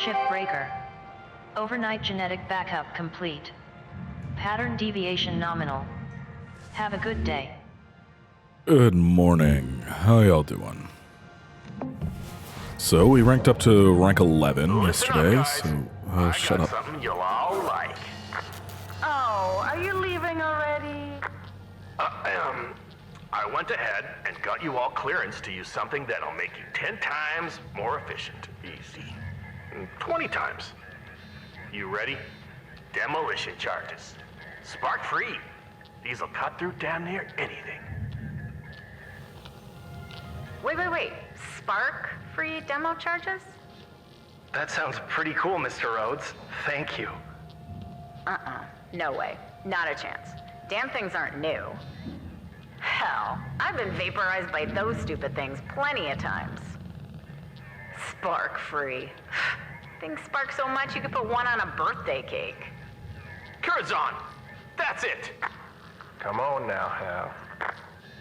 Shipbreaker. Overnight genetic backup complete. Pattern deviation nominal. Have a good day. Good morning. How y'all doing? So, we ranked up to rank 11 yesterday, so shut up. Something you'll all like. Oh, are you leaving already? I went ahead and got you all clearance to use something that'll make you 10 times more efficient. Easy. 20 times. You ready? Demolition charges. Spark free. These will cut through damn near anything. Wait. Spark-free demo charges? That sounds pretty cool, Mr. Rhodes. Thank you. No way. Not a chance. Damn things aren't new. Hell, I've been vaporized by those stupid things plenty of times. Spark-free. Things spark so much you could put one on a birthday cake. Curzon! That's it! Come on now, Hal.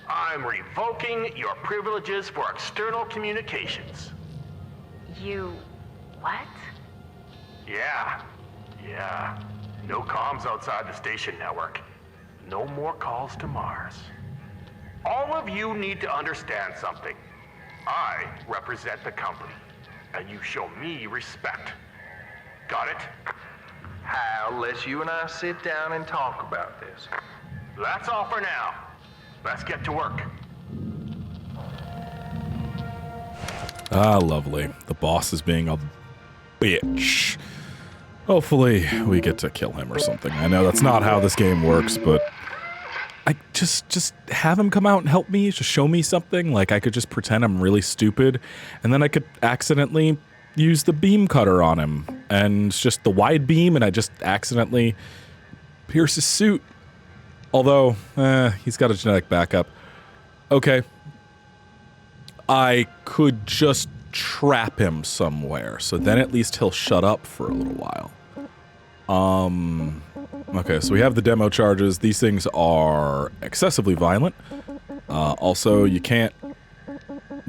I'm revoking your privileges for external communications. You... what? Yeah. No comms outside the station network. No more calls to Mars. All of you need to understand something. I represent the company, and you show me respect. Got it? Hal, let's you and I sit down and talk about this. That's all for now. Let's get to work. Ah, lovely. The boss is being a bitch. Hopefully, we get to kill him or something. I know that's not how this game works, but I just have him come out and help me, just show me something. Like, I could just pretend I'm really stupid, and then I could accidentally use the beam cutter on him, and it's just the wide beam, and I just accidentally pierce his suit. Although, he's got a genetic backup. Okay. I could just trap him somewhere, so then at least he'll shut up for a little while. Okay, so we have the demo charges. These things are excessively violent. Also, you can't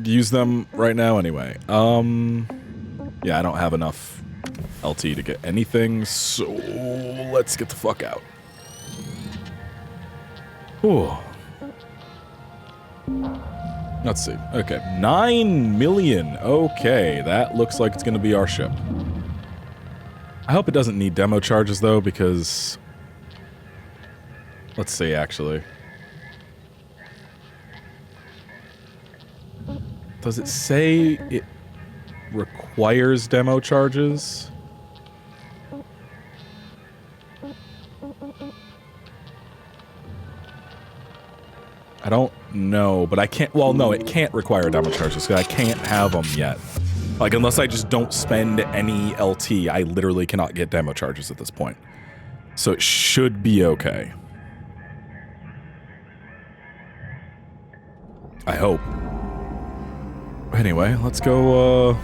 use them right now anyway. Yeah, I don't have enough LT to get anything, so let's get the fuck out. Ooh. Let's see. Okay, 9 million. Okay, that looks like it's going to be our ship. I hope it doesn't need demo charges, though, because... Let's see, actually. Does it say it requires demo charges? I don't know, but I can't... Well, no, it can't require demo charges, because I can't have them yet. Like, unless I just don't spend any LT, I literally cannot get demo charges at this point. So it should be okay. I hope. Anyway, let's go,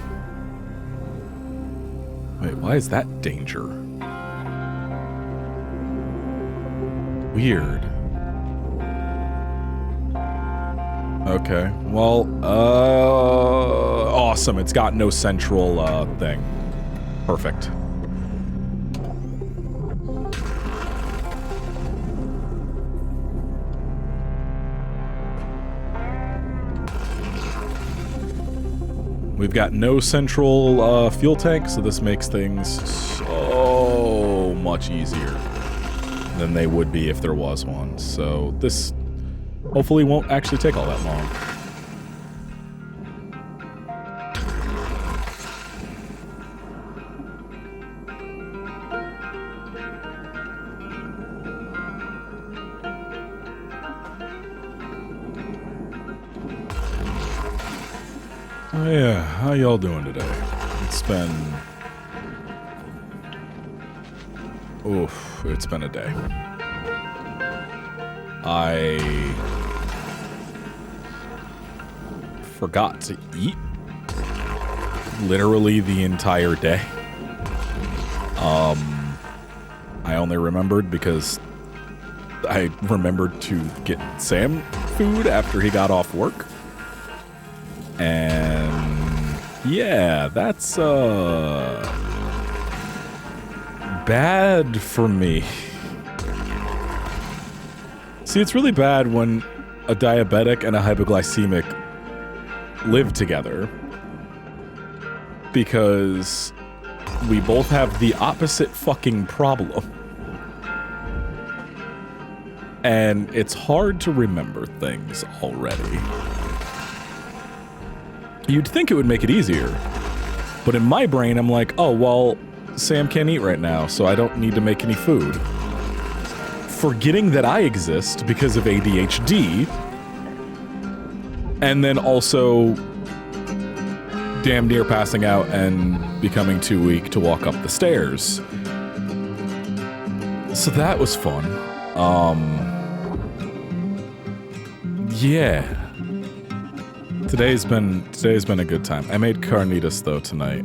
Wait, why is that danger? Weird. Okay, well, awesome. It's got no central, thing. Perfect. We've got no central, fuel tank, so this makes things so much easier than they would be if there was one. So this... hopefully won't actually take all that long. Oh yeah, how y'all doing today? It's been... oof, it's been a day. I forgot to eat literally the entire day. I only remembered because I remembered to get Sam food after he got off work. And yeah, that's bad for me. See, it's really bad when a diabetic and a hypoglycemic live together, because we both have the opposite fucking problem. And it's hard to remember things already. You'd think it would make it easier, but in my brain I'm like, oh, well, Sam can't eat right now, so I don't need to make any food. Forgetting that I exist because of ADHD, and then also damn near passing out and becoming too weak to walk up the stairs. So that was fun. Yeah. Today's been a good time. I made carnitas though tonight.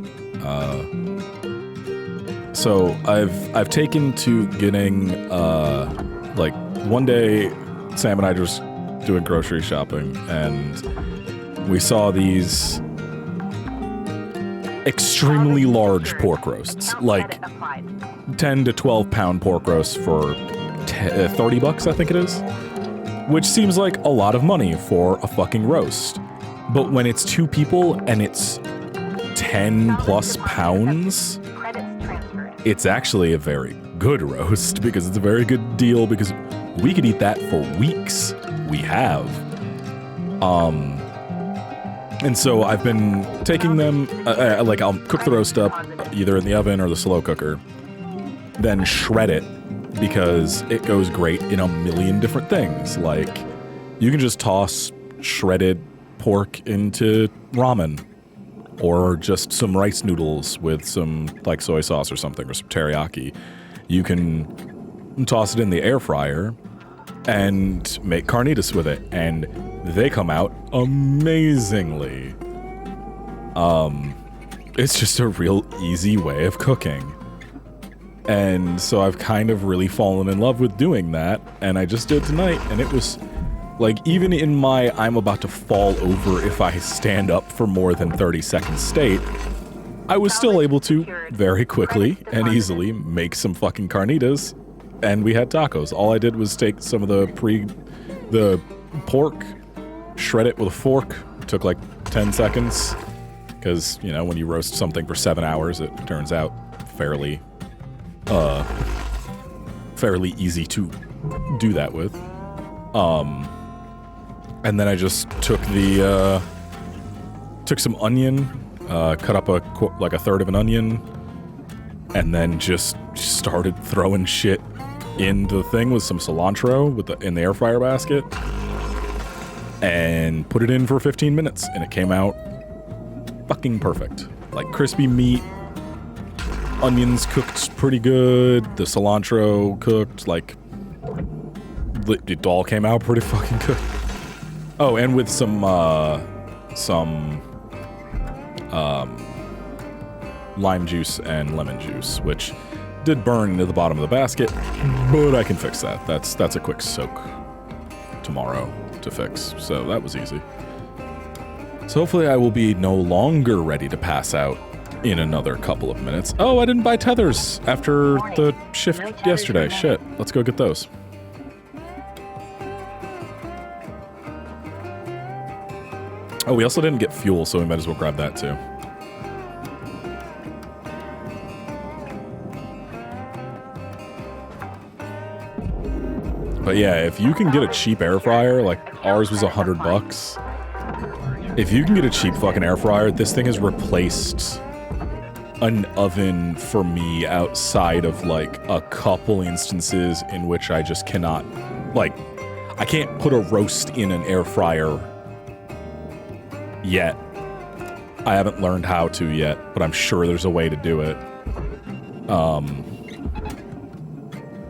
So I've taken to getting like one day Sam and I just doing grocery shopping, and we saw these extremely large pork roasts, like 10 to 12 pound pork roasts for 30 bucks, I think it is, which seems like a lot of money for a fucking roast. But when it's two people and it's 10 plus pounds, it's actually a very good roast, because it's a very good deal, because we could eat that for weeks. We have. And so I've been taking them, like I'll cook the roast up either in the oven or the slow cooker, then shred it, because it goes great in a million different things. Like, you can just toss shredded pork into ramen, or just some rice noodles with some like soy sauce or something, or some teriyaki. You can toss it in the air fryer and make carnitas with it, and they come out amazingly. It's just a real easy way of cooking. And so I've kind of really fallen in love with doing that, and I just did tonight, and it was like, even in my I'm about to fall over if I stand up for more than 30 seconds state, I was still able to very quickly and easily make some fucking carnitas, and we had tacos. All I did was take some of the pork, shred it with a fork. It took like 10 seconds, because, you know, when you roast something for 7 hours, it turns out fairly easy to do that with. And then I just took took some onion, cut up like a third of an onion, and then just started throwing shit into the thing with some cilantro in the air fryer basket, and put it in for 15 minutes, and it came out fucking perfect. Like, crispy meat, onions cooked pretty good, the cilantro cooked, like, it all came out pretty fucking good. Oh, and with some lime juice and lemon juice, which did burn into the bottom of the basket, but I can fix that. That's a quick soak tomorrow to fix, so that was easy. So hopefully I will be no longer ready to pass out in another couple of minutes. Oh, I didn't buy tethers after the shift yesterday. Shit, let's go get those. Oh, we also didn't get fuel, so we might as well grab that too. But yeah, if you can get a cheap air fryer, like ours was $100. If you can get a cheap fucking air fryer, this thing has replaced an oven for me outside of like a couple instances in which I just cannot, like, I can't put a roast in an air fryer yet. I haven't learned how to yet, but I'm sure there's a way to do it.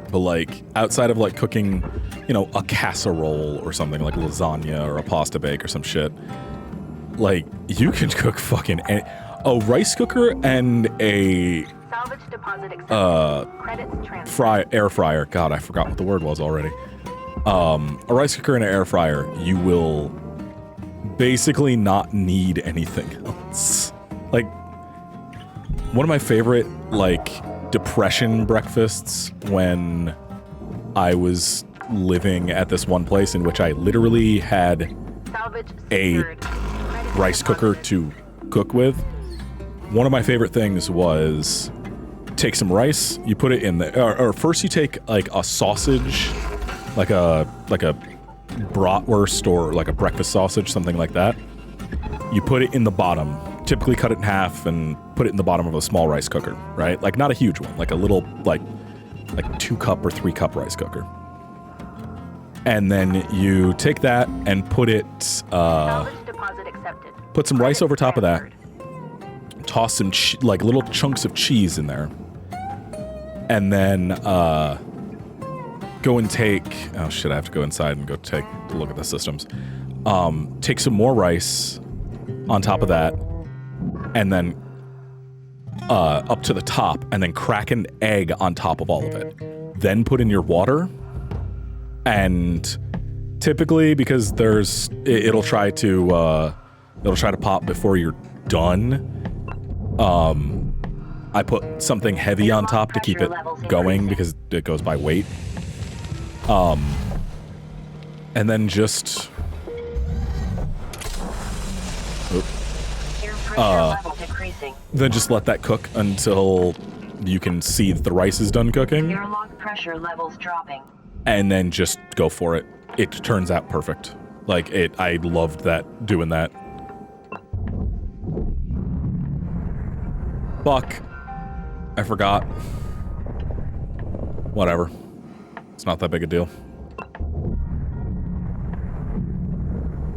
But like, outside of like cooking, you know, a casserole or something like lasagna or a pasta bake or some shit, like, you can cook fucking a rice cooker and a air fryer. God, I forgot what the word was already. A rice cooker and an air fryer, you will basically not need anything else. Like, one of my favorite, like, depression breakfasts when I was living at this one place in which I literally had a rice cooker to cook with. One of my favorite things was take some rice, you put it in the, or first you take like a sausage, like a bratwurst or like a breakfast sausage, something like that. You put it in the bottom, typically cut it in half and put it in the bottom of a small rice cooker, right? Like not a huge one, like a little, like 2 cup or 3 cup rice cooker. And then you take that and put it, put some rice over top of that. Toss some like little chunks of cheese in there. And then go and take, oh shit, I have to go inside and go take a look at the systems. Take some more rice on top of that, and then up to the top, and then crack an egg on top of all of it. Then put in your water, and typically, because there's, it'll try to pop before you're done. I put something heavy on top to keep it going because it goes by weight. And then just then just let that cook until you can see that the rice is done cooking. Your log pressure levels dropping. And then just go for it. It turns out perfect. Like I loved that, doing that. Fuck. I forgot. Whatever. It's not that big a deal.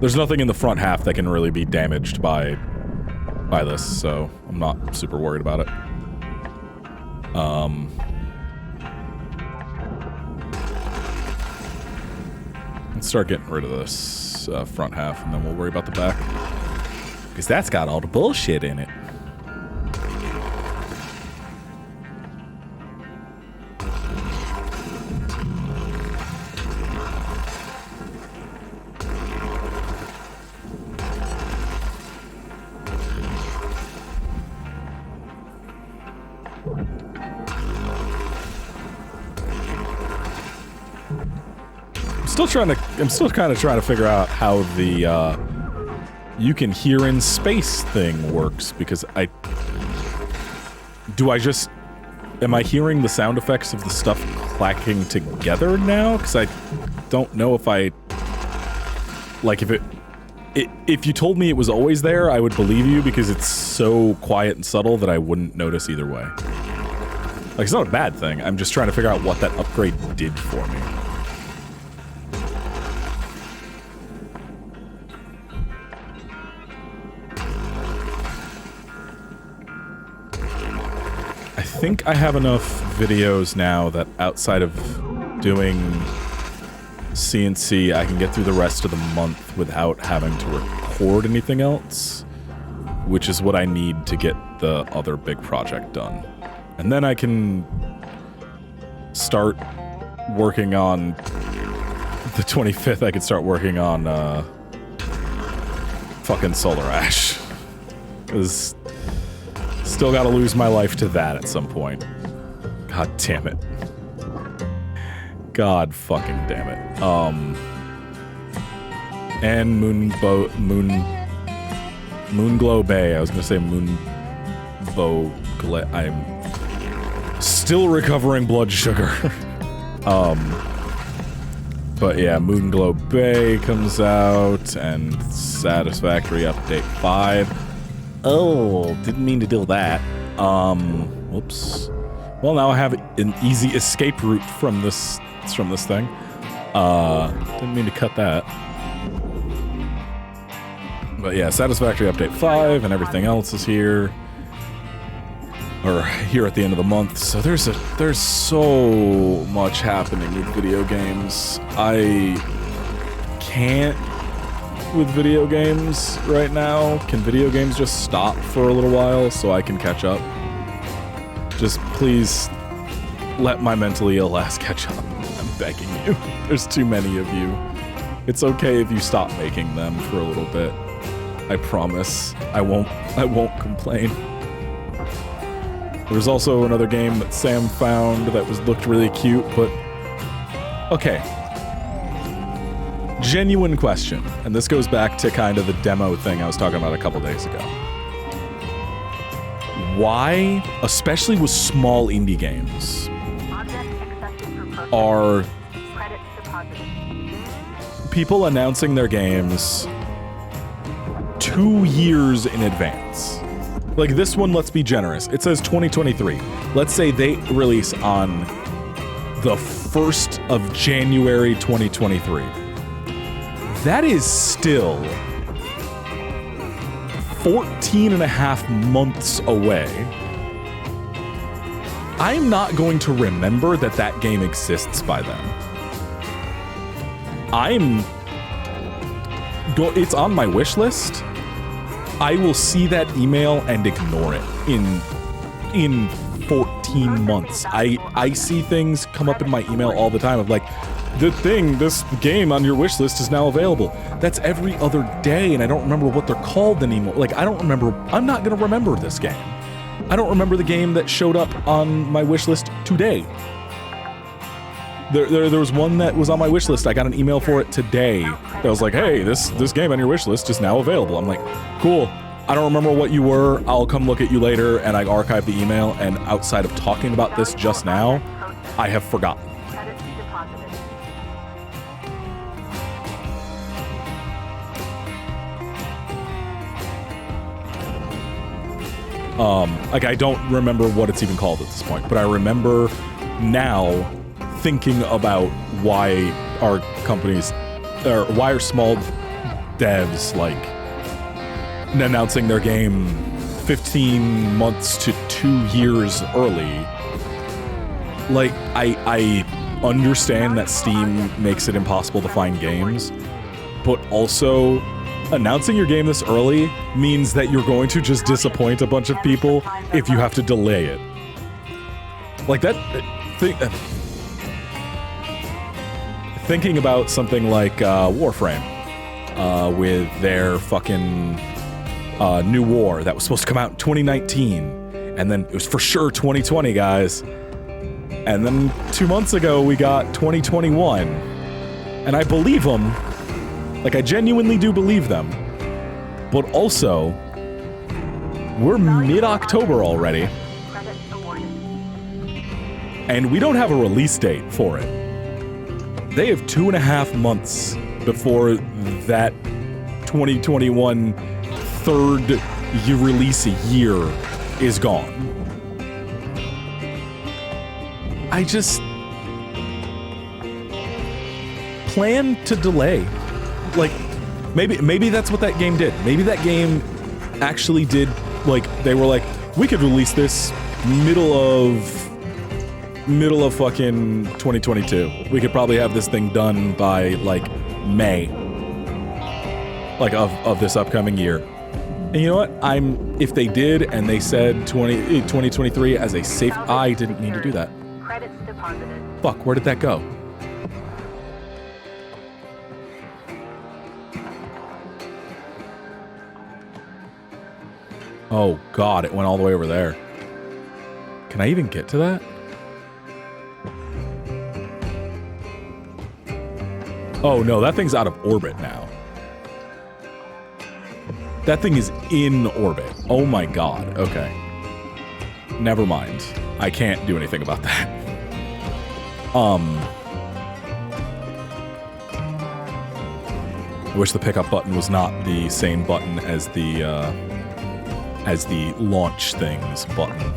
There's nothing in the front half that can really be damaged by this, so I'm not super worried about it. Let's start getting rid of this front half, and then we'll worry about the back. Because that's got all the bullshit in it. I'm still kind of trying to figure out how the you can hear in space thing works, because am I hearing the sound effects of the stuff clacking together now? Because I don't know if if you told me it was always there, I would believe you, because it's so quiet and subtle that I wouldn't notice either way. Like, it's not a bad thing. I'm just trying to figure out what that upgrade did for me. I think I have enough videos now that outside of doing CNC, I can get through the rest of the month without having to record anything else, which is what I need to get the other big project done. And then I can start working on the 25th. I can start working on fucking Solar Ash. 'Cause still gotta lose my life to that at some point. God damn it. God fucking damn it. And Moonglow Bay. I was gonna say Moonbow. I'm still recovering blood sugar. But yeah, Moonglow Bay comes out, and Satisfactory Update 5. Oh, didn't mean to do that. Whoops. Well, now I have an easy escape route from this thing. Didn't mean to cut that. But yeah, Satisfactory Update 5 and everything else is here. Or here at the end of the month. So there's so much happening with video games. I can't with video games right now. Can video games just stop for a little while so I can catch up? Just please let my mentally ill ass catch up. I'm begging you. There's too many of you. It's okay if you stop making them for a little bit. I promise. I won't complain. There's also another game that Sam found that looked really cute, but... Okay. Genuine question, and this goes back to kind of the demo thing I was talking about a couple days ago. Why, especially with small indie games, are people announcing their games 2 years in advance? Like this one, let's be generous. It says 2023. Let's say they release on the 1st of January 2023. That is still 14 and a half months away. I'm not going to remember that that game exists by then. It's on my wish list. I will see that email and ignore it in 14 months. I see things come up in my email all the time of like, this game on your wish list is now available. That's every other day, and I don't remember what they're called anymore. Like, I don't remember. I'm not gonna remember this game. I don't remember the game that showed up on my wish list today. There was one that was on my wish list. I got an email for it today that was like, hey, this game on your wish list is now available. I'm like, cool. I don't remember what you were. I'll come look at you later, and I archived the email, and outside of talking about this just now, I have forgotten. Like, I don't remember what it's even called at this point, but I remember now thinking about why our companies, or why are small devs, like, announcing their game 15 months to 2 years early. Like, I understand that Steam makes it impossible to find games, but also announcing your game this early means that you're going to just disappoint a bunch of people if you have to delay it. Like that thinking about something like Warframe with their fucking new war that was supposed to come out in 2019, and then it was for sure 2020, guys. And then 2 months ago we got 2021, and I believe them. Like, I genuinely do believe them. But also, we're mid-October already. And we don't have a release date for it. They have 2.5 months before that 2021 third release year is gone. I just plan to delay. Like, maybe that's what that game did. Maybe that game actually did, like, they were like, we could release this middle of fucking 2022. We could probably have this thing done by, like, May. Like, of this upcoming year. And you know what? If they did and they said 2023 as a safe, I didn't need to do that. Credits deposited. Fuck, where did that go? Oh god, it went all the way over there. Can I even get to that? Oh no, that thing's out of orbit now. That thing is in orbit. Oh my god, okay. Never mind. I can't do anything about that. I wish the pickup button was not the same button as the launch things button.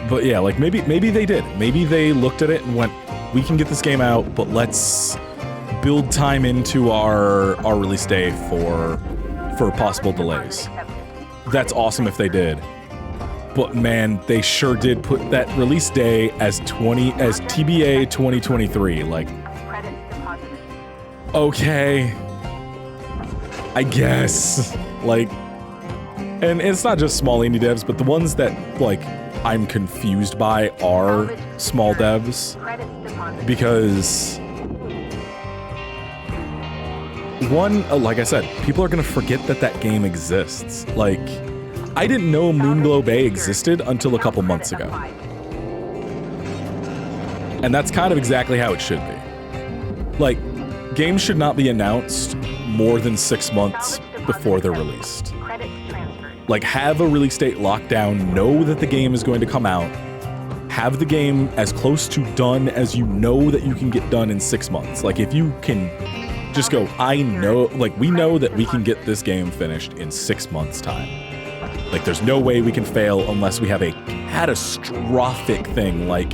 But yeah, like maybe they did. Maybe they looked at it and went, we can get this game out, but let's build time into our release day for possible delays. That's awesome if they did. But man, they sure did put that release day as TBA 2023. Like, okay, I guess. Like, and it's not just small indie devs, but the ones that, like, I'm confused by are small devs. Because, one, like I said, people are gonna forget that that game exists. Like, I didn't know Moonglow Bay existed until a couple months ago. And that's kind of exactly how it should be. Like, games should not be announced more than 6 months before they're released. Like, have a release date locked down, know that the game is going to come out, have the game as close to done as you know that you can get done in 6 months. Like, if you can just go, I know, like, we know that we can get this game finished in 6 months' time. Like, there's no way we can fail unless we have a catastrophic thing, like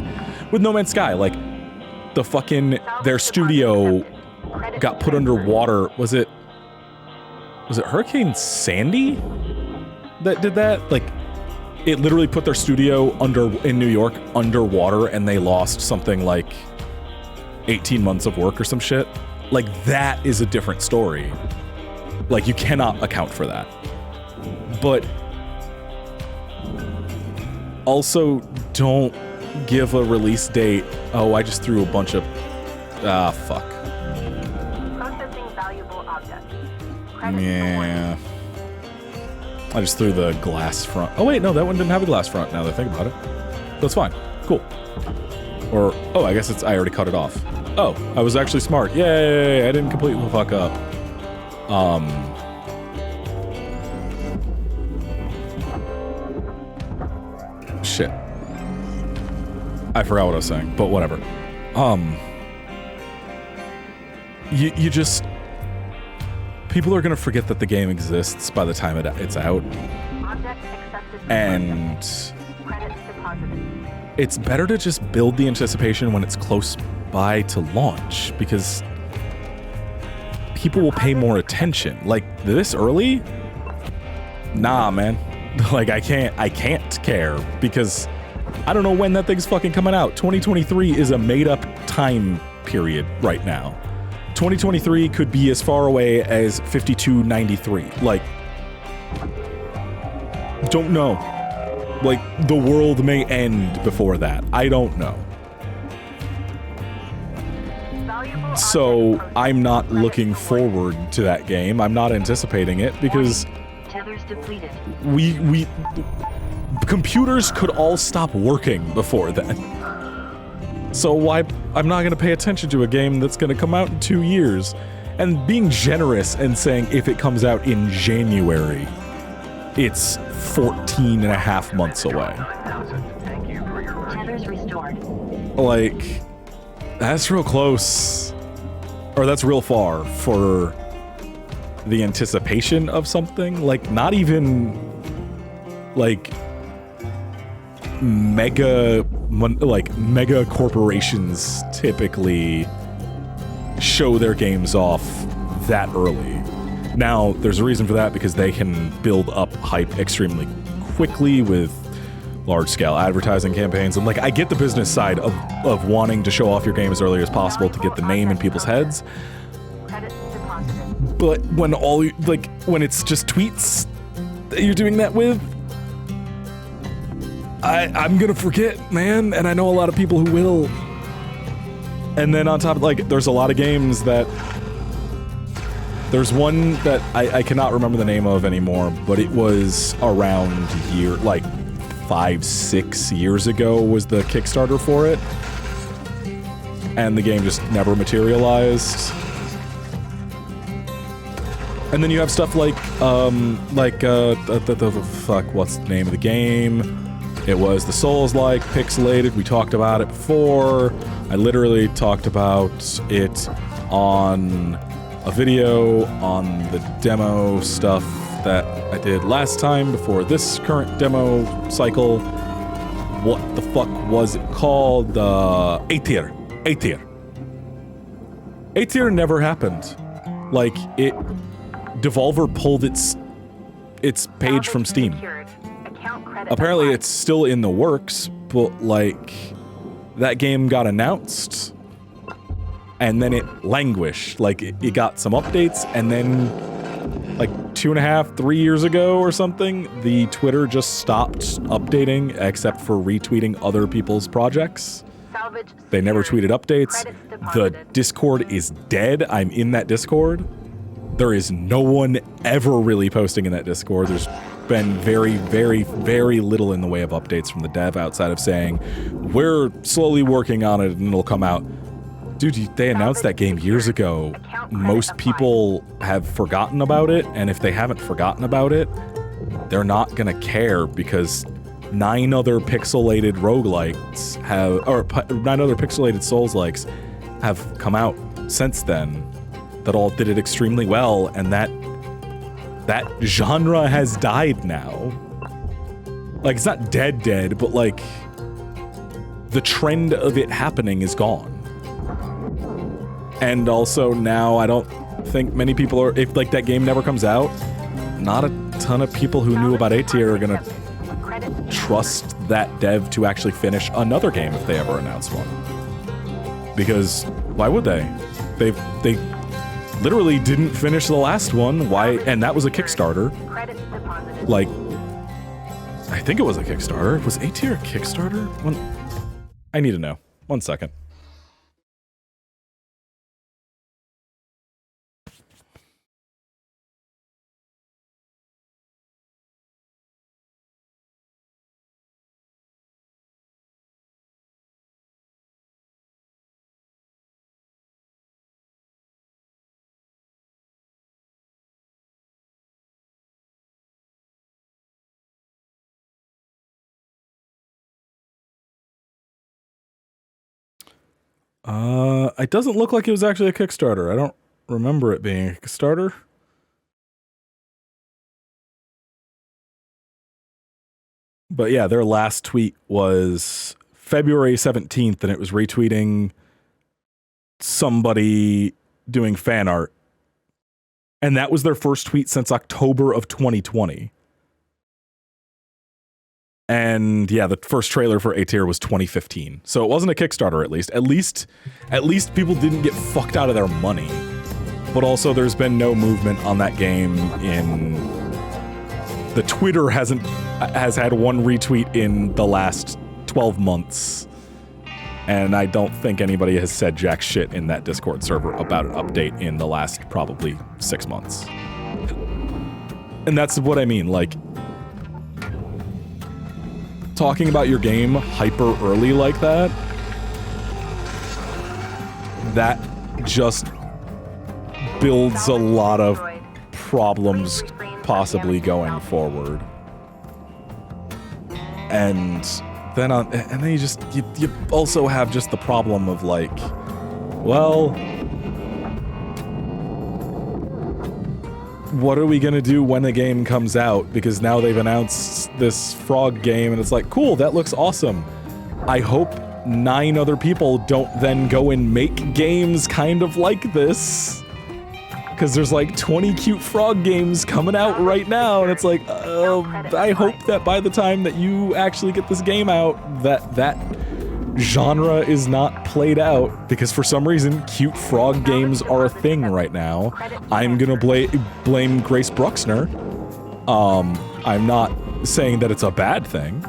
with No Man's Sky. Like, the fucking, their studio got put underwater. Was it Hurricane Sandy that did that? Like, it literally put their studio in New York underwater, and they lost something like 18 months of work or some shit. Like, that is a different story. Like, you cannot account for that. But also, don't give a release date. Oh, I just threw a bunch of... fuck. Processing valuable objects. Yeah. I just threw the glass front. Oh, wait, no, that one didn't have a glass front, now that I think about it. That's fine. Cool. Or, oh, I guess I already cut it off. Oh, I was actually smart. Yay, I didn't completely fuck up. Shit. I forgot what I was saying, but whatever. You just... People are gonna forget that the game exists by the time it's out. And it's better to just build the anticipation when it's close by to launch, because people will pay more attention. Like, this early? Nah, man. Like, I can't care, because I don't know when that thing's fucking coming out. 2023 is a made-up time period right now. 2023 could be as far away as 5293. Like, don't know. Like, the world may end before that. I don't know. So, I'm not looking forward to that game. I'm not anticipating it, because Tethers depleted. computers could all stop working before then. So why? I'm not going to pay attention to a game that's going to come out in 2 years. And being generous and saying if it comes out in January, it's 14 and a half months away. Tethers restored. Like, that's real close. Or that's real far for the anticipation of something. Like, not even, like, mega corporations typically show their games off that early. Now, there's a reason for that, because they can build up hype extremely quickly with large-scale advertising campaigns. And, like, I get the business side of wanting to show off your game as early as possible to get the name in people's heads. But when when it's just tweets that you're doing that with, I'm gonna forget, man, and I know a lot of people who will. And then on top of, like, there's a lot of games that... There's one that I cannot remember the name of anymore, but it was around 5-6 years ago was the Kickstarter for it. And the game just never materialized. And then you have stuff like, what's the name of the game? It was the Souls-like, pixelated. We talked about it before. I literally talked about it on a video on the demo stuff that I did last time before this current demo cycle. What the fuck was it called? A-tier. A-tier. A-tier never happened. Like, Devolver pulled its page from Steam. Apparently it's still in the works, but, like, that game got announced, and then it languished. Like, it got some updates, and then, like, 2.5, 3 years ago or something, the Twitter just stopped updating, except for retweeting other people's projects. They never tweeted updates. The Discord is dead. I'm in that Discord. There is no one ever really posting in that Discord. There's been very, very, very little in the way of updates from the dev outside of saying, we're slowly working on it and it'll come out. Dude, they announced that game years ago. Most people have forgotten about it, and if they haven't forgotten about it, they're not gonna care because 9 other pixelated roguelikes have, or 9 other pixelated Souls-likes have come out since then that all did it extremely well, and that genre has died now. Like, it's not dead, but like, the trend of it happening is gone. And also now I don't think many people are, if like that game never comes out, not a ton of people who knew about A-Tier are gonna trust that dev to actually finish another game if they ever announce one. Because why would they? They literally didn't finish the last one. Why? And that was a Kickstarter. Like, I think it was a Kickstarter. Was A-Tier a Kickstarter? I need to know. 1 second. It doesn't look like it was actually a Kickstarter. I don't remember it being a Kickstarter. But yeah, their last tweet was February 17th, and it was retweeting somebody doing fan art. And that was their first tweet since October of 2020. And yeah, the first trailer for A-Tier was 2015. So it wasn't a Kickstarter, at least. At least people didn't get fucked out of their money. But also there's been no movement on that game in... The Twitter has had 1 retweet in the last 12 months. And I don't think anybody has said jack shit in that Discord server about an update in the last probably 6 months. And that's what I mean, like... Talking about your game hyper early like that just builds a lot of problems possibly going forward. And then you also have just the problem of like, well, what are we gonna do when the game comes out? Because now they've announced this frog game and it's like, cool, that looks awesome. I hope 9 other people don't then go and make games kind of like this. Because there's like 20 cute frog games coming out right now, and it's like, I hope that by the time that you actually get this game out, that genre is not played out, because for some reason, cute frog games are a thing right now. I'm gonna blame Grace Bruxner. I'm not saying that it's a bad thing,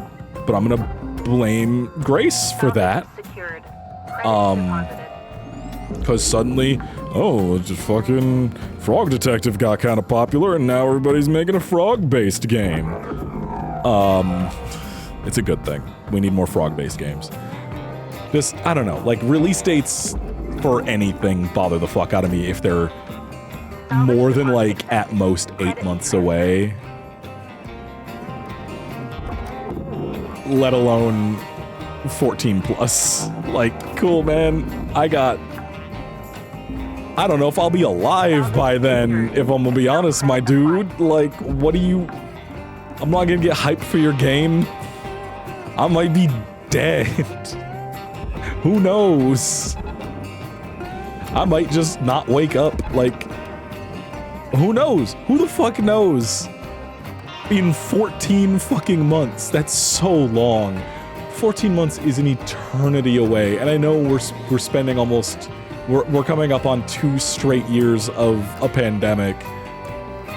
but I'm gonna blame Grace for that. Because suddenly, the fucking Frog Detective got kind of popular, and now everybody's making a frog-based game. It's a good thing. We need more frog-based games. Just, I don't know, like, release dates for anything bother the fuck out of me if they're more than, like, at most 8 months away. Let alone 14 plus. Like, cool, man. I don't know if I'll be alive by then, if I'm gonna be honest, my dude. Like, what do you... I'm not gonna get hyped for your game. I might be dead. Who knows? I might just not wake up, like... Who knows? Who the fuck knows? In 14 fucking months. That's so long. 14 months is an eternity away, and I know we're spending almost... We're coming up on 2 straight years of a pandemic.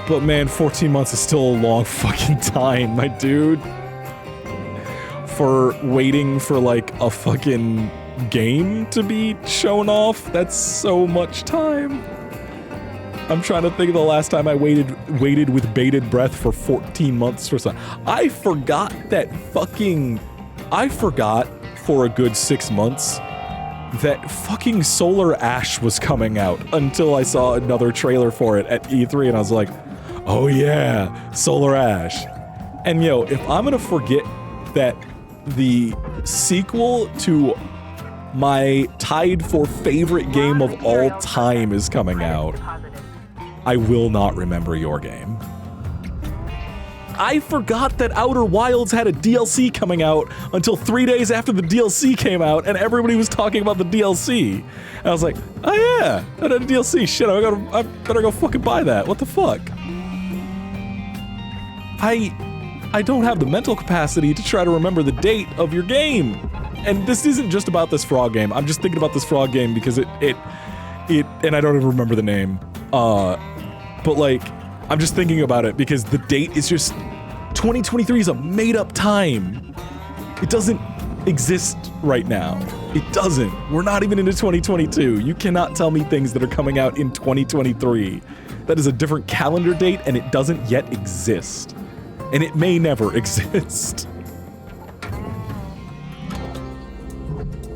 But man, 14 months is still a long fucking time, my dude. For waiting for, like, a fucking game to be shown off, that's so much time. I'm trying to think of the last time I waited with bated breath for 14 months for something. I forgot for a good 6 months that fucking Solar Ash was coming out until I saw another trailer for it at E3 and I was like, oh yeah, Solar Ash. And yo, if I'm gonna forget that the sequel to my tied for favorite game of all time is coming out, I will not remember your game. I forgot that Outer Wilds had a DLC coming out until 3 days after the DLC came out and everybody was talking about the DLC. And I was like, oh yeah, that had a DLC, shit, I better go fucking buy that, what the fuck? I don't have the mental capacity to try to remember the date of your game. And this isn't just about this frog game. I'm just thinking about this frog game because it and I don't even remember the name. But like, I'm just thinking about it because the date is just, 2023 is a made up time. It doesn't exist right now. It doesn't. We're not even into 2022. You cannot tell me things that are coming out in 2023. That is a different calendar date and it doesn't yet exist. And it may never exist.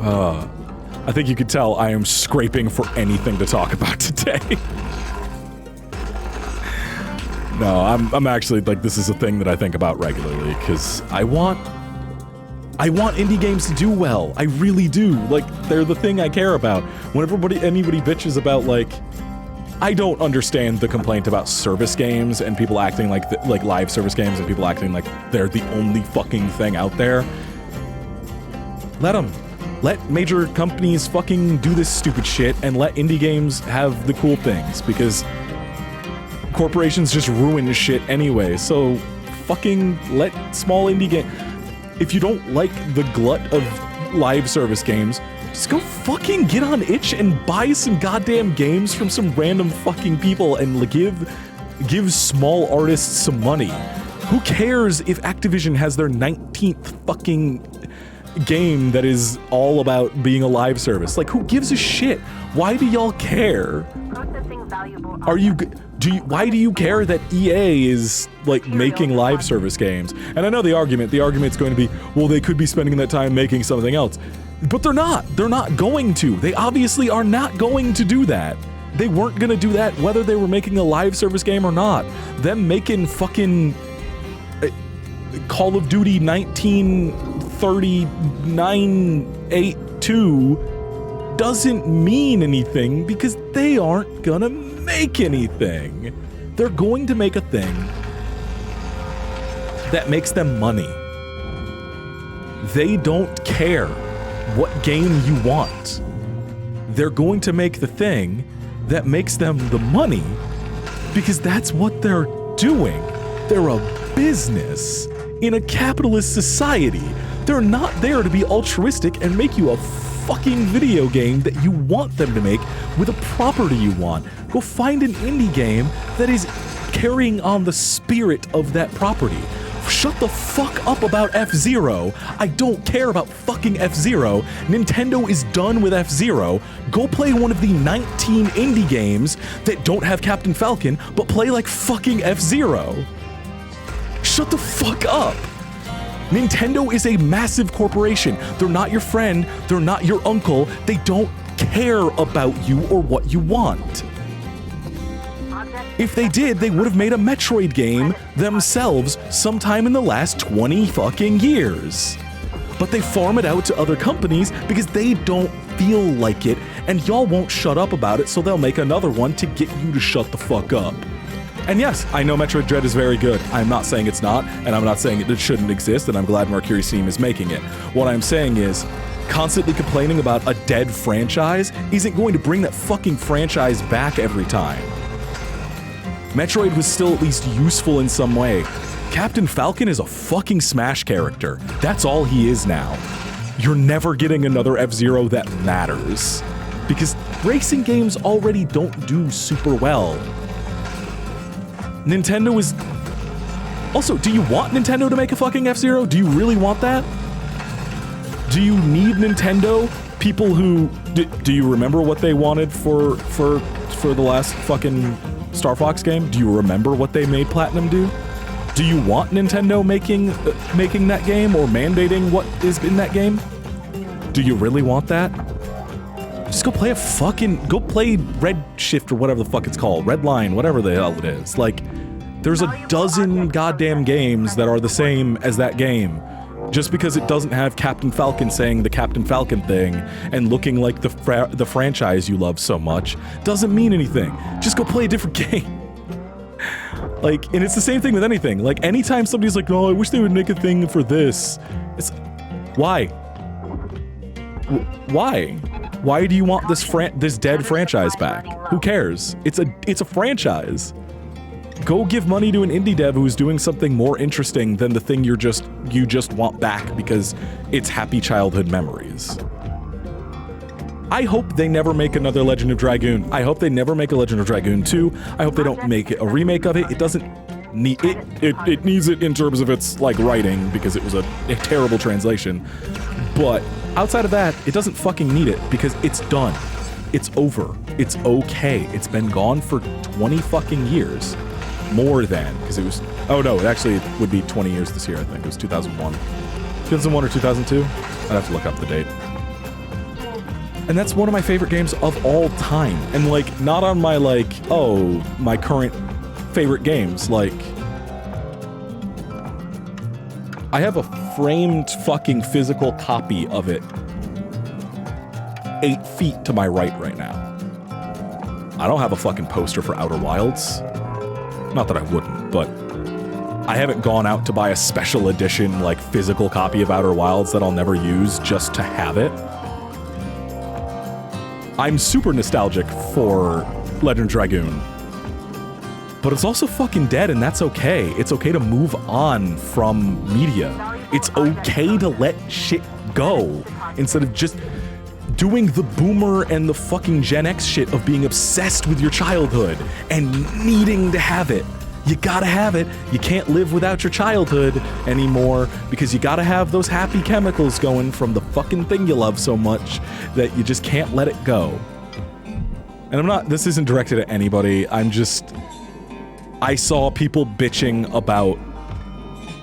I think you could tell I am scraping for anything to talk about today. No, I'm actually, like, this is a thing that I think about regularly, because I want indie games to do well. I really do. Like, they're the thing I care about. When anybody bitches about, like, I don't understand the complaint about service games and people acting like live service games and people acting like they're the only fucking thing out there. Let them. Let major companies fucking do this stupid shit and let indie games have the cool things, because corporations just ruin shit anyway, so fucking let small indie games. If you don't like the glut of live service games, just go fucking get on itch and buy some goddamn games from some random fucking people and give small artists some money. Who cares if Activision has their 19th fucking game that is all about being a live service? Like, who gives a shit? Why do y'all care? Why do you care that EA is, like, making live service games? And I know the argument's going to be, well, they could be spending that time making something else. But they're not going to. They obviously are not going to do that. They weren't gonna do that whether they were making a live service game or not. Them making fucking Call of Duty 1939-82 doesn't mean anything because they aren't gonna make anything. They're going to make a thing that makes them money. They don't care what game you want. They're going to make the thing that makes them the money because that's what they're doing. They're a business in a capitalist society. They're not there to be altruistic and make you a fucking video game that you want them to make with a property you want. Go find an indie game that is carrying on the spirit of that property. Shut the fuck up about F-Zero. I don't care about fucking F-Zero. Nintendo is done with F-Zero. Go play one of the 19 indie games that don't have Captain Falcon, but play like fucking F-Zero. Shut the fuck up. Nintendo is a massive corporation. They're not your friend. They're not your uncle. They don't care about you or what you want. If they did, they would have made a Metroid game themselves sometime in the last 20 fucking years. But they farm it out to other companies because they don't feel like it, and y'all won't shut up about it, so they'll make another one to get you to shut the fuck up. And yes, I know Metroid Dread is very good. I'm not saying it's not, and I'm not saying it shouldn't exist, and I'm glad Mercury Steam is making it. What I'm saying is, constantly complaining about a dead franchise isn't going to bring that fucking franchise back every time. Metroid was still at least useful in some way. Captain Falcon is a fucking Smash character. That's all he is now. You're never getting another F-Zero that matters. Because racing games already don't do super well. Nintendo is... Also, do you want Nintendo to make a fucking F-Zero? Do you really want that? Do you need Nintendo? People who... Do you remember what they wanted for the last fucking Star Fox game? Do you remember what they made Platinum do? Do you want Nintendo making that game or mandating what is in that game? Do you really want that? Just go play go play Red Shift or whatever the fuck it's called. Red Line, whatever the hell it is. Like, there's a dozen goddamn games that are the same as that game. Just because it doesn't have Captain Falcon saying the Captain Falcon thing and looking like the franchise you love so much doesn't mean anything. Just go play a different game. Like, and it's the same thing with anything. Like, anytime somebody's like, "Oh, I wish they would make a thing for this," it's why? Why? Why do you want this dead franchise back? Who cares? It's a franchise. Go give money to an indie dev who's doing something more interesting than the thing you just want back because it's happy childhood memories. I hope they never make another Legend of Dragoon. I hope they never make a Legend of Dragoon 2. I hope they don't make a remake of it. It doesn't need it. It needs it in terms of its like writing because it was a terrible translation. But outside of that, it doesn't fucking need it because it's done. It's over. It's okay. It's been gone for 20 fucking years. More than, because it was, oh no, it would be 20 years this year, I think. It was 2001. 2001 or 2002? I'd have to look up the date. And that's one of my favorite games of all time. And like, not on my like, oh, my current favorite games. Like, I have a framed fucking physical copy of it 8 feet to my right now. I don't have a fucking poster for Outer Wilds. Not that I wouldn't, but I haven't gone out to buy a special edition, like, physical copy of Outer Wilds that I'll never use just to have it. I'm super nostalgic for Legend of Dragoon. But it's also fucking dead, and that's okay. It's okay to move on from media. It's okay to let shit go instead of just doing the boomer and the fucking Gen X shit of being obsessed with your childhood and needing to have it. You gotta have it. You can't live without your childhood anymore because you gotta have those happy chemicals going from the fucking thing you love so much that you just can't let it go. And this isn't directed at anybody. I saw people bitching about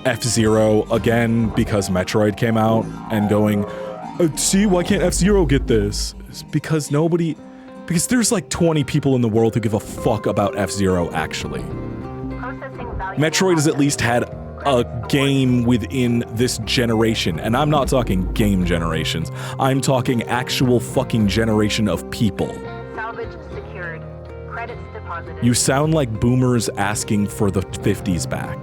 F-Zero again because Metroid came out and going, see, why can't F-Zero get this? It's because there's like 20 people in the world who give a fuck about F-Zero actually. Metroid has at least had a game within this generation, and I'm not talking game generations. I'm talking actual fucking generation of people. Salvage secured. Credits deposited. You sound like boomers asking for the 50s back.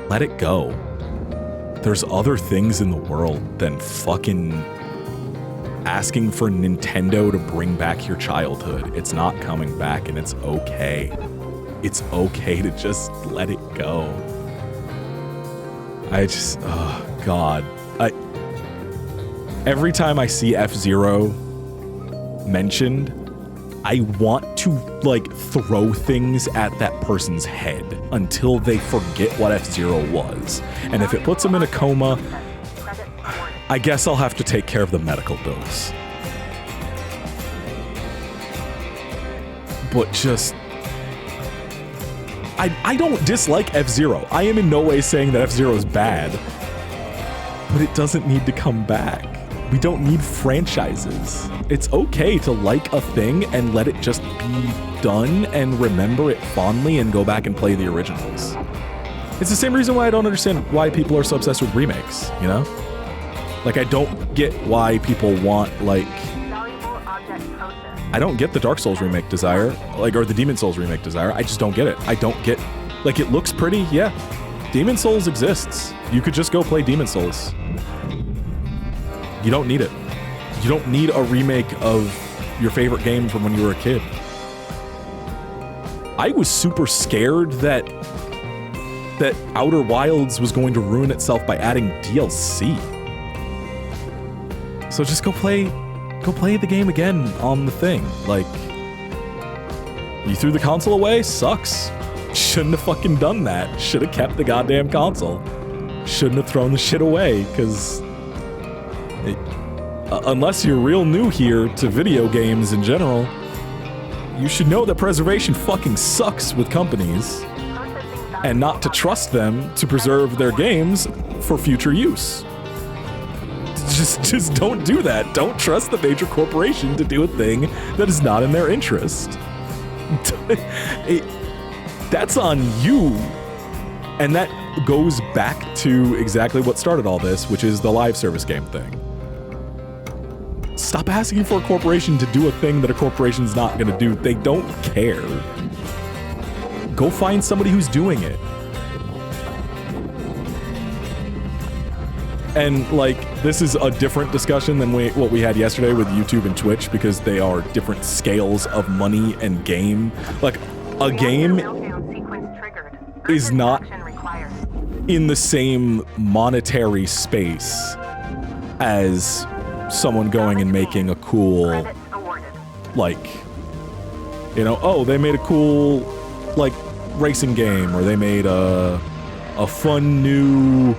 Let it go. There's other things in the world than fucking asking for Nintendo to bring back your childhood. It's not coming back, and it's okay. It's okay to just let it go. Oh God. Every time I see F-Zero mentioned, I want to, like, throw things at that person's head until they forget what F-Zero was. And if it puts them in a coma, I guess I'll have to take care of the medical bills. But just... I don't dislike F-Zero. I am in no way saying that F-Zero is bad. But it doesn't need to come back. We don't need franchises. It's okay to like a thing and let it just be done and remember it fondly and go back and play the originals. It's the same reason why I don't understand why people are so obsessed with remakes, you know? Like, I don't get why people want, like... I don't get the Dark Souls remake desire, like, or the Demon Souls remake desire. I just don't get it. I don't get... Like, it looks pretty, yeah. Demon Souls exists. You could just go play Demon Souls. You don't need it. You don't need a remake of your favorite game from when you were a kid. I was super scared that Outer Wilds was going to ruin itself by adding DLC. So just go play the game again on the thing. Like, you threw the console away? Sucks. Shouldn't have fucking done that. Should have kept the goddamn console. Shouldn't have thrown the shit away, because... unless you're real new here to video games in general, you should know that preservation fucking sucks with companies, and not to trust them to preserve their games for future use. Just don't do that. Don't trust the major corporation to do a thing that is not in their interest. That's on you. And that goes back to exactly what started all this, which is the live service game thing. Stop asking for a corporation to do a thing that a corporation's not going to do. They don't care. Go find somebody who's doing it. And, like, this is a different discussion than what we had yesterday with YouTube and Twitch, because they are different scales of money and game. Like, a game is not in the same monetary space as someone going and making a cool, like, you know, oh, they made a cool, like, racing game, or they made a fun new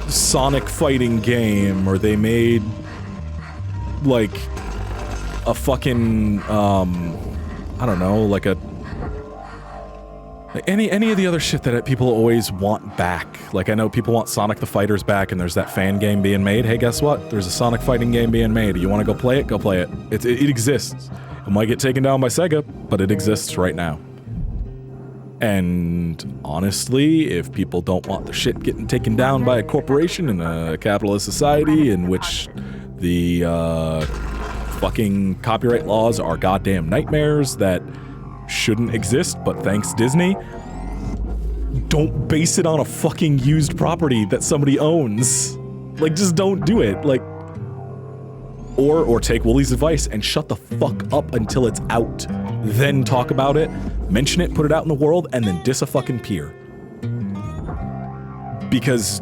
Sonic fighting game, or they made like a fucking I don't know, like any of the other shit that people always want back. Like, I know people want Sonic the Fighters back, and there's that fan game being made. Hey, guess what? There's a Sonic fighting game being made. You want to go play it? Go play it. It exists. It might get taken down by Sega, but it exists right now. And honestly, if people don't want their shit getting taken down by a corporation in a capitalist society in which the fucking copyright laws are goddamn nightmares that shouldn't exist, but thanks Disney, don't base it on a fucking used property that somebody owns. Like, just don't do it. Like, or take Woolie's advice and shut the fuck up until it's out. Then talk about it, mention it, put it out in the world, and then diss a fucking peer. Because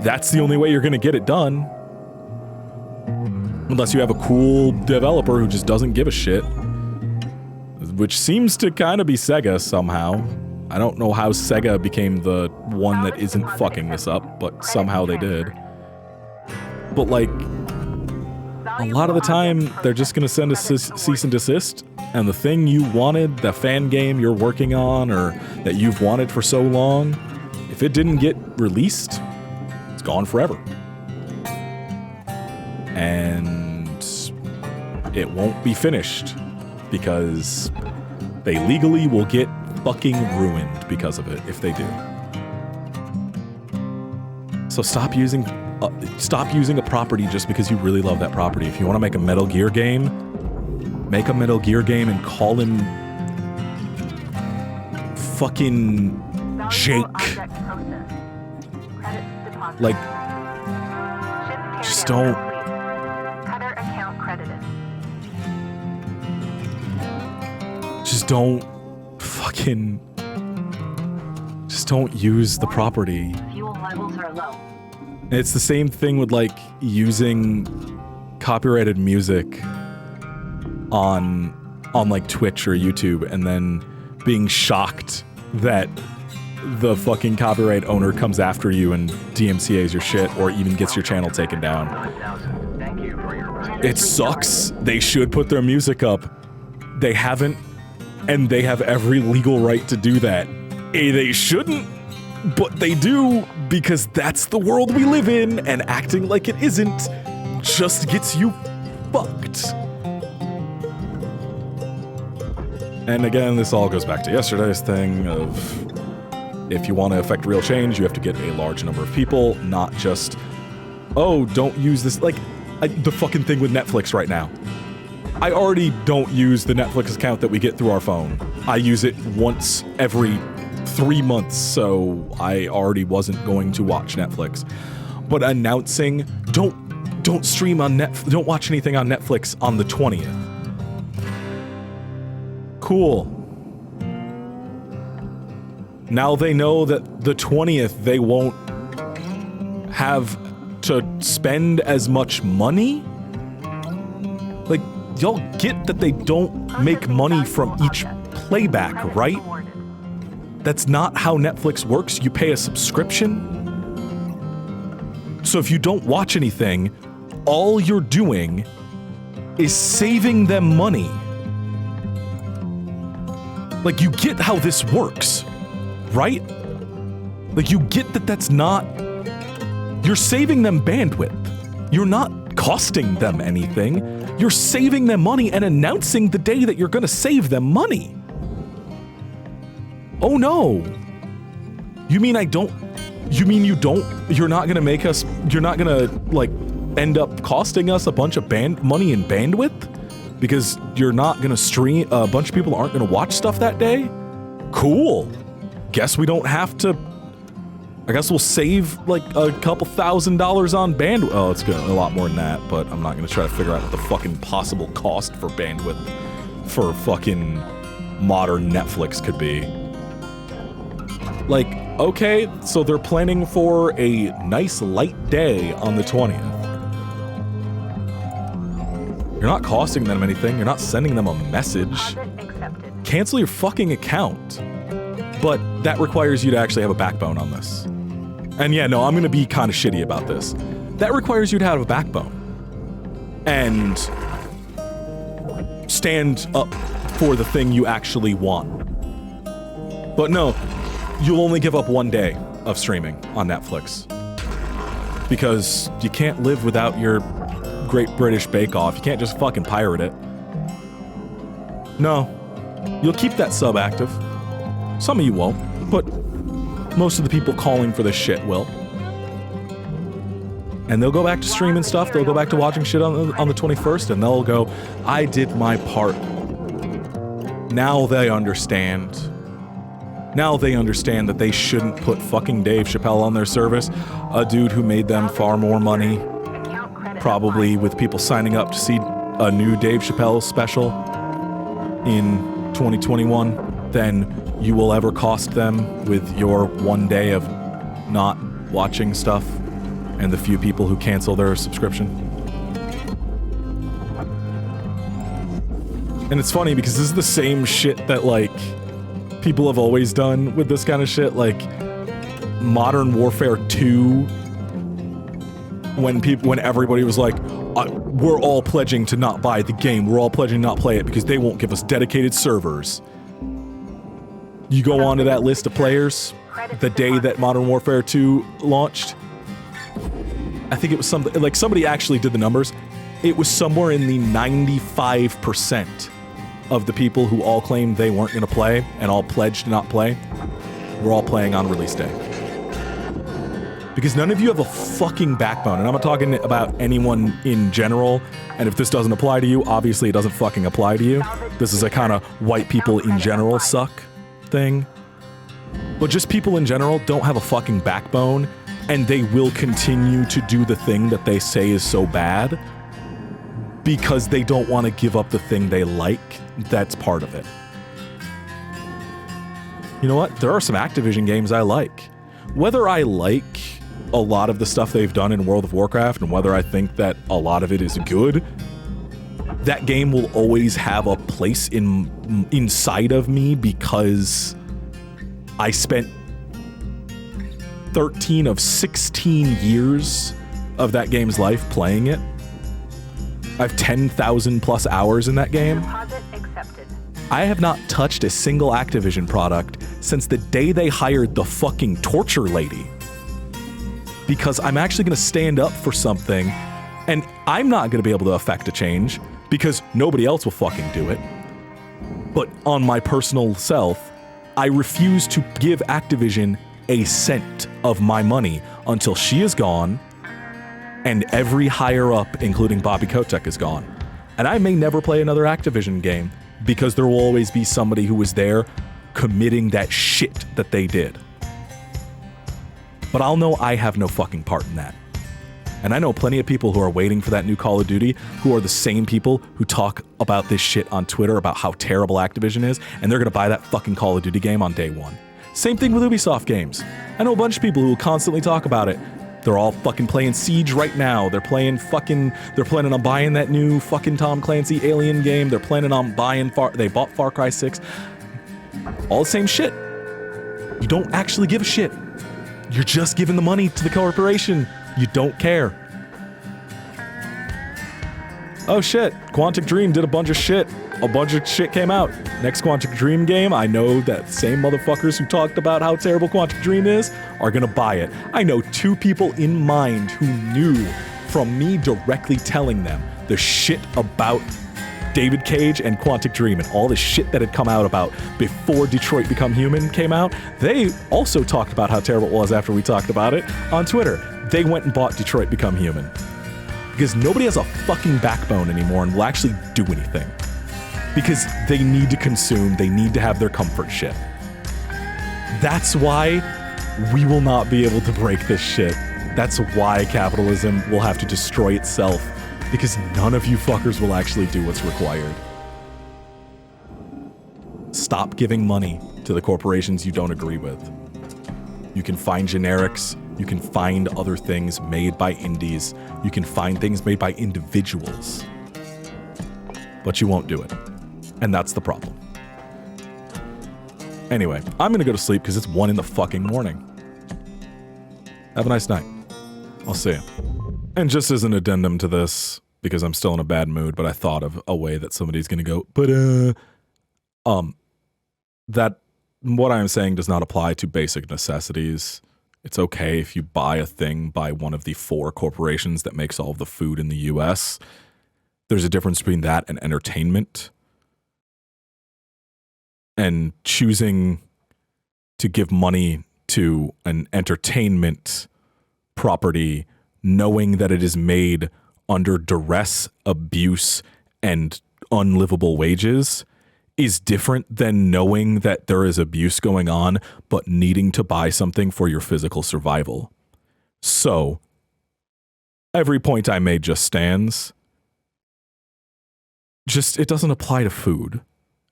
that's the only way you're gonna get it done. Unless you have a cool developer who just doesn't give a shit. Which seems to kind of be Sega somehow. I don't know how Sega became the one that isn't fucking this up, but somehow they did. But like, a lot of the time, they're just gonna send a cease and desist, and the thing you wanted, the fan game you're working on, or that you've wanted for so long, if it didn't get released, it's gone forever. And it won't be finished, because they legally will get fucking ruined because of it, if they do. So stop using a property just because you really love that property. If you want to make a Metal Gear game, make a Metal Gear game and call him fucking Jake. Like, just don't. Just don't fucking. Just don't use the property. Fuel levels are low. It's the same thing with, like, using copyrighted music on like Twitch or YouTube, and then being shocked that the fucking copyright owner comes after you and DMCA's your shit, or even gets your channel taken down. It sucks. They should put their music up. They haven't, and they have every legal right to do that. They shouldn't, but they do, because that's the world we live in, and acting like it isn't just gets you fucked. And again, this all goes back to yesterday's thing of, if you want to affect real change, you have to get a large number of people, not just, oh, don't use this, like, the fucking thing with Netflix right now. I already don't use the Netflix account that we get through our phone. I use it once every 3 months, so I already wasn't going to watch Netflix. But announcing, don't stream on don't watch anything on Netflix on the 20th. Cool. Now they know that the 20th they won't have to spend as much money? Like, y'all get that they don't make money from each playback, right? That's not how Netflix works. You pay a subscription. So if you don't watch anything, all you're doing is saving them money. Like, you get how this works, right? Like, you get that that's not... You're saving them bandwidth. You're not costing them anything. You're saving them money and announcing the day that you're gonna save them money. Oh no. You mean I don't... You mean you don't... You're not gonna make us... You're not gonna, like, end up costing us a bunch of money in bandwidth? Because you're not gonna stream... A bunch of people aren't gonna watch stuff that day? Cool. Guess we don't have to... I guess we'll save, like, a couple $1,000s on bandwidth. Oh, it's gonna a lot more than that, but I'm not gonna try to figure out what the fucking possible cost for bandwidth for fucking modern Netflix could be. Like, okay, so they're planning for a nice light day on the 20th. You're not costing them anything. You're not sending them a message. Deposit accepted. Cancel your fucking account. But that requires you to actually have a backbone on this. And yeah, no, I'm gonna be kind of shitty about this. That requires you to have a backbone. And stand up for the thing you actually want. But no, you'll only give up one day of streaming on Netflix. Because you can't live without your Great British Bake Off. You can't just fucking pirate it. No. You'll keep that sub active. Some of you won't, but most of the people calling for this shit will. And they'll go back to streaming stuff, they'll go back to watching shit on the 21st, and they'll go, I did my part. Now they understand. Now they understand that they shouldn't put fucking Dave Chappelle on their service, a dude who made them far more money, Account credit probably with people signing up to see a new Dave Chappelle special in 2021, than you will ever cost them with your one day of not watching stuff and the few people who cancel their subscription. And it's funny because this is the same shit that, like, people have always done with this kind of shit. Like, Modern Warfare 2, when everybody was like, we're all pledging to not buy the game, we're all pledging to not play it because they won't give us dedicated servers. You go onto that list of players the day that Modern Warfare 2 launched. I think it was something like, somebody actually did the numbers. It was somewhere in the 95% of the people who all claimed they weren't going to play and all pledged to not play were all playing on release day. Because none of you have a fucking backbone. And I'm not talking about anyone in general. And if this doesn't apply to you, obviously it doesn't fucking apply to you. This is a kind of white people in general suck thing. But just people in general don't have a fucking backbone, and they will continue to do the thing that they say is so bad because they don't want to give up the thing they like. That's part of it. You know what? There are some Activision games I like. Whether I like a lot of the stuff they've done in World of Warcraft and whether I think that a lot of it is good, that game will always have a place inside of me because I spent 13 of 16 years of that game's life playing it. I have 10,000 plus hours in that game. Deposit accepted. I have not touched a single Activision product since the day they hired the fucking torture lady. Because I'm actually going to stand up for something, and I'm not going to be able to affect a change because nobody else will fucking do it. But on my personal self, I refuse to give Activision a cent of my money until she is gone and every higher up, including Bobby Kotick, is gone. And I may never play another Activision game because there will always be somebody who was there committing that shit that they did. But I'll know I have no fucking part in that. And I know plenty of people who are waiting for that new Call of Duty who are the same people who talk about this shit on Twitter about how terrible Activision is, and they're gonna buy that fucking Call of Duty game on day one. Same thing with Ubisoft games. I know a bunch of people who will constantly talk about it. They're all fucking playing Siege right now. They're planning on buying that new fucking Tom Clancy Alien game. They're planning on buying they bought Far Cry 6. All the same shit. You don't actually give a shit. You're just giving the money to the corporation. You don't care. oh shit, Quantic Dream did a bunch of shit. A bunch of shit came out. Next Quantic Dream game, I know that same motherfuckers who talked about how terrible Quantic Dream is are gonna buy it. I know 2 people in mind who knew from me directly telling them the shit about David Cage and Quantic Dream and all the shit that had come out about before Detroit Become Human came out. They also talked about how terrible it was after we talked about it on Twitter. They went and bought Detroit Become Human. Because nobody has a fucking backbone anymore and will actually do anything. Because they need to consume, they need to have their comfort shit. That's why we will not be able to break this shit. That's why capitalism will have to destroy itself. Because none of you fuckers will actually do what's required. Stop giving money to the corporations you don't agree with. You can find generics, you can find other things made by indies, you can find things made by individuals. But you won't do it. And that's the problem. Anyway, I'm gonna go to sleep because it's 1 in the fucking morning. Have a nice night. I'll see you. And just as an addendum to this, because I'm still in a bad mood, but I thought of a way that somebody's gonna go, but that what I'm saying does not apply to basic necessities. It's okay if you buy a thing by one of the 4 corporations that makes all of the food in the US. There's a difference between that and entertainment. And choosing to give money to an entertainment property knowing that it is made under duress, abuse, and unlivable wages is different than knowing that there is abuse going on, but needing to buy something for your physical survival. So, every point I made just stands. Just, it doesn't apply to food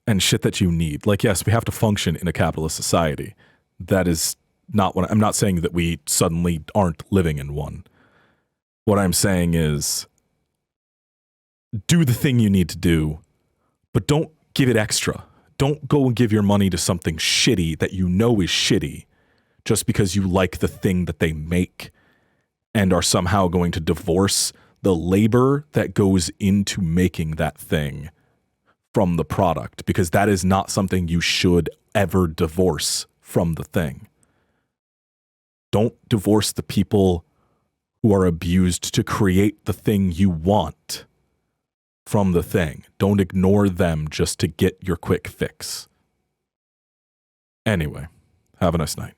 and shit that you need. Like, yes, we have to function in a capitalist society. That is not what I'm not saying that we suddenly aren't living in one. What I'm saying is, do the thing you need to do, but don't give it extra. Don't go and give your money to something shitty that you know is shitty just because you like the thing that they make and are somehow going to divorce the labor that goes into making that thing from the product, because that is not something you should ever divorce from the thing. Don't divorce the people who are abused to create the thing you want from the thing. Don't ignore them just to get your quick fix. Anyway, have a nice night.